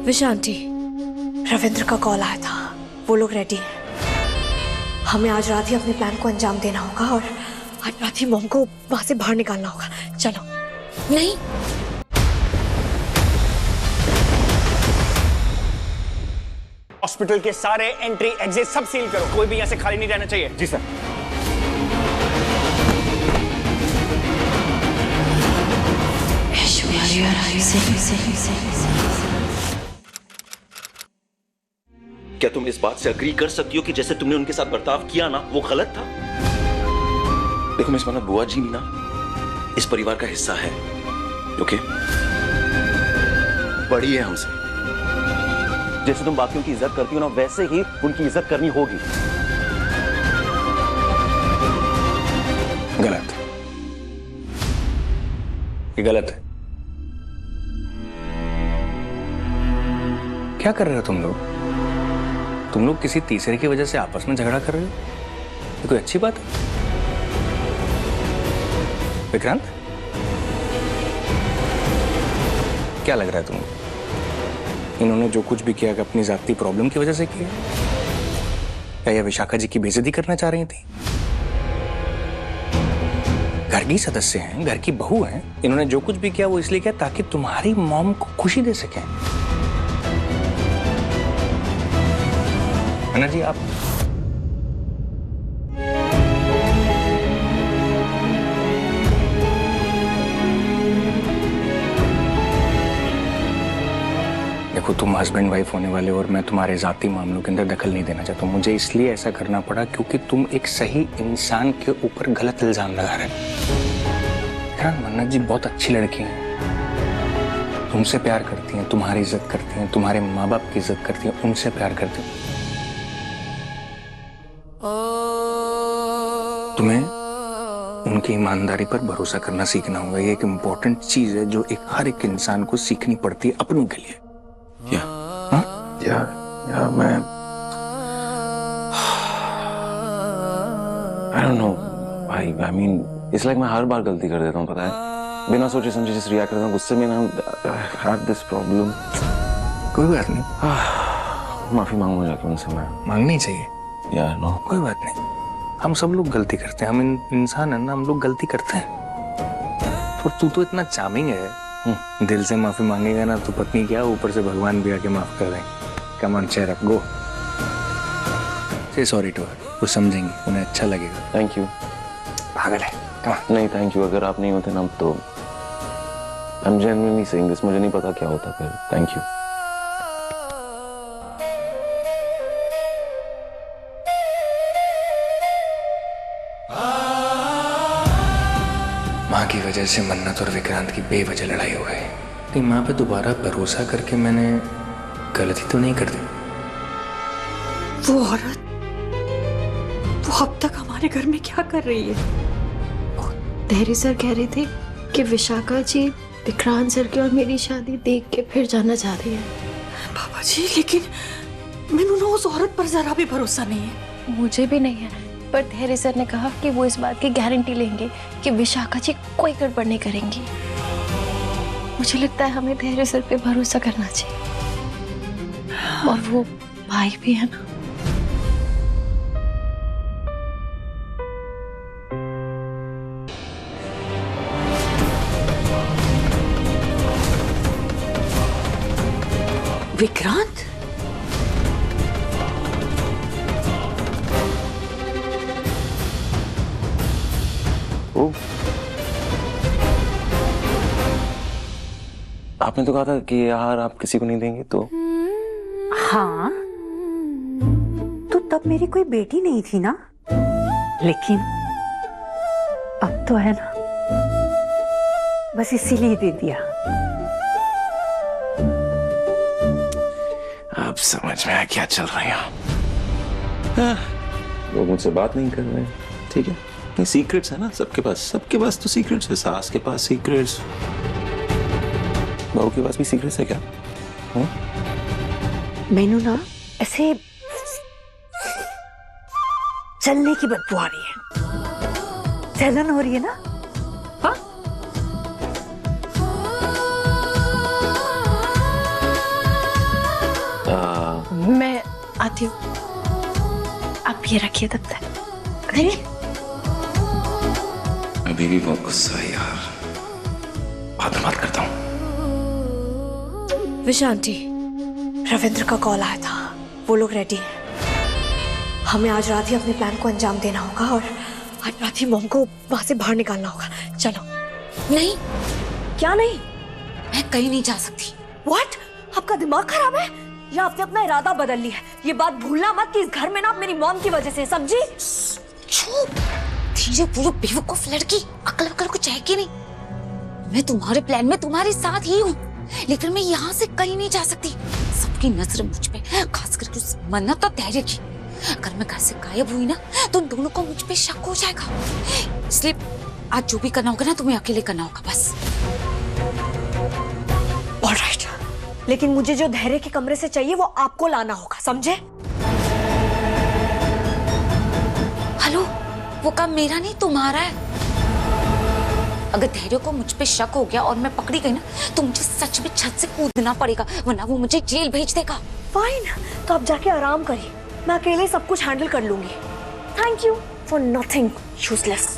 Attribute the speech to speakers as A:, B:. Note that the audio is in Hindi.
A: विशा आंटी, रविंद्र का कॉल आया था, वो लोग रेडी हैं। हमें आज रात ही अपने प्लान को अंजाम देना होगा और आज रात ही मॉम को वहां से बाहर निकालना होगा। चलो।
B: नहीं,
C: हॉस्पिटल के सारे एंट्री एग्जिट सब सील करो, कोई भी यहाँ से खाली नहीं रहना चाहिए।
D: जी सर।
E: क्या तुम इस बात से अग्री कर सकती हो कि जैसे तुमने उनके साथ बर्ताव किया ना, वो गलत था? देखो मिस माना, बुआ जी भी ना इस परिवार का हिस्सा है, ओके? बड़ी है हमसे। जैसे तुम बाकियों की इज्जत करती हो ना, वैसे ही उनकी इज्जत करनी होगी।
D: गलत, ये गलत है। क्या कर रहे हो तुम लोग? तुम लोग किसी तीसरे की वजह से आपस में झगड़ा कर रहे हो? ये कोई अच्छी बात है? विक्रांत, क्या लग रहा है तुमको? इन्होंने जो कुछ भी किया कि अपनी जाती प्रॉब्लम की वजह से किया? क्या यह विशाखा जी की बेइज्जती करना चाह रही थी? घर की सदस्य हैं, घर की बहू हैं, इन्होंने जो कुछ भी किया वो इसलिए किया ताकि तुम्हारी मॉम को खुशी दे सकें। है ना जी? आप देखो, तुम हस्बैंड वाइफ होने वाले और मैं तुम्हारे जाती मामलों के अंदर दखल नहीं देना चाहता हूं। मुझे इसलिए ऐसा करना पड़ा क्योंकि तुम एक सही इंसान के ऊपर गलत इल्जाम लगा रहे हो। मन्नत जी बहुत अच्छी लड़की हैं, तुमसे प्यार करती हैं, तुम्हारी इज्जत करती हैं, तुम्हारे माँ बाप की इज्जत करती हैं, उनसे प्यार करती हैं। तुम्हें उनकी ईमानदारी पर भरोसा करना सीखना होगा। ये एक इम्पोर्टेंट चीज है जो हर एक इंसान को सीखनी पड़ती है अपनों के लिए।
E: या मैं I don't know भाई, I mean it's like मैं हर बार गलती कर देता हूँ, पता है? बिना सोचे समझे जिस रिएक्ट करता हूँ, गुस्से में ना have this problem।
D: कोई बात नहीं,
E: माफी मांगूंगा जाके उनसे मैं।
D: मांगनी चाहिए
E: यार नो,
D: कोई बात नहीं, हम सब लोग गलती करते हैं, हम इंसान है ना, हम लोग गलती करते हैं। और तू तो इतना चार्मिंग है, दिल से माफी मांगेगा ना तो पत्नी क्या, ऊपर से भगवान भी आके माफ कर देंगे। कम ऑन चेयर अप, गो से सॉरी टू हर, वो समझेंगे, उन्हें अच्छा लगेगा।
E: Thank you.
D: पागल है, कम ऑन।
E: नहीं थैंक यू, अगर आप नहीं होते ना तो I am genuinely saying this, मुझे नहीं पता क्या होता फिर। Thank you.
D: माँ की वजह से मन्नत और विक्रांत की बेवजह लड़ाई हो गई। लेकिन माँ पे दोबारा भरोसा करके मैंने गलती तो नहीं कर दी।
A: वो औरत, वो अब तक हमारे घर में क्या कर रही है?
B: धैर्य सर कह रहे थे कि विशाखा जी विक्रांत सर की और मेरी शादी देख के फिर जाना चाह रही है।
A: बाबा जी, लेकिन मैंने उस औरत पर जरा भी भरोसा नहीं है।
B: मुझे भी नहीं है, पर धैर्य सर ने कहा कि वो इस बात की गारंटी लेंगे कि विशाखा जी कोई गड़बड़ नहीं करेंगी। मुझे लगता है हमें धैर्य सर पे भरोसा करना चाहिए। और वो भाई भी है ना।
A: विक्रांत,
E: आपने तो कहा था कि ये हार आप किसी को नहीं देंगे, तो
F: हाँ, तो तब मेरी कोई बेटी नहीं थी ना, लेकिन अब तो है ना, बस इसीलिए दे दिया।
E: अब समझ में आया क्या चल रहा है यहाँ। लोग मुझसे बात नहीं कर रहे, ठीक है? नहीं, सीक्रेट्स है ना सबके पास तो सीक्रेट्स है। सास के पास सीक्रेट्स, बहू के पास भी सीक्रेट्स है क्या?
F: मैनू ना ऐसे चलने की बदबू आ रही है, जलन हो रही है ना। हाँ,
B: मैं आती हूँ, आप ये रखिए तब तक।
A: अरे
E: अभी भी बहुत गुस्सा है यार, बाद में बात करता हूँ।
A: विशा आंटी, रविंद्र का कॉल आया था, वो लोग रेडी हैं। हमें आज रात ही अपने प्लान को अंजाम देना होगा और आज रात ही मॉम को वहां से बाहर निकालना होगा। चलो।
G: नहीं,
A: क्या नहीं?
G: मैं कहीं नहीं जा सकती।
A: व्हाट? आपका दिमाग खराब है या आपने अपना इरादा बदल लिया है? ये बात भूलना मत कि इस घर में ना मेरी मॉम की वजह से, समझी?
G: चुप, धीरे बोलो बेवकूफ लड़की, अकल कुछ है कि नहीं? मैं तुम्हारे प्लान में तुम्हारे साथ ही हूँ, लेकिन मैं यहाँ से कहीं नहीं जा सकती। सबकी नजर मुझ पे, खास करके उस मन्नत और धैर्य की। अगर मैं घर से गायब हुई ना तो उन दोनों को मुझ पे शक हो जाएगा। इसलिए आज जो भी करना होगा ना तुम्हें अकेले करना होगा बस।
A: ऑलराइट, लेकिन मुझे जो धैर्य के कमरे से चाहिए वो आपको लाना होगा, समझे?
G: हेलो, वो काम मेरा नहीं तुम्हारा है। अगर धैर्य को मुझ पे शक हो गया और मैं पकड़ी गई ना तो मुझे सच में छत से कूदना पड़ेगा, वरना वो मुझे जेल भेज देगा।
A: फाइन, तो आप जाके आराम करिए, मैं अकेले सब कुछ हैंडल कर लूंगी। Thank you for nothing, useless.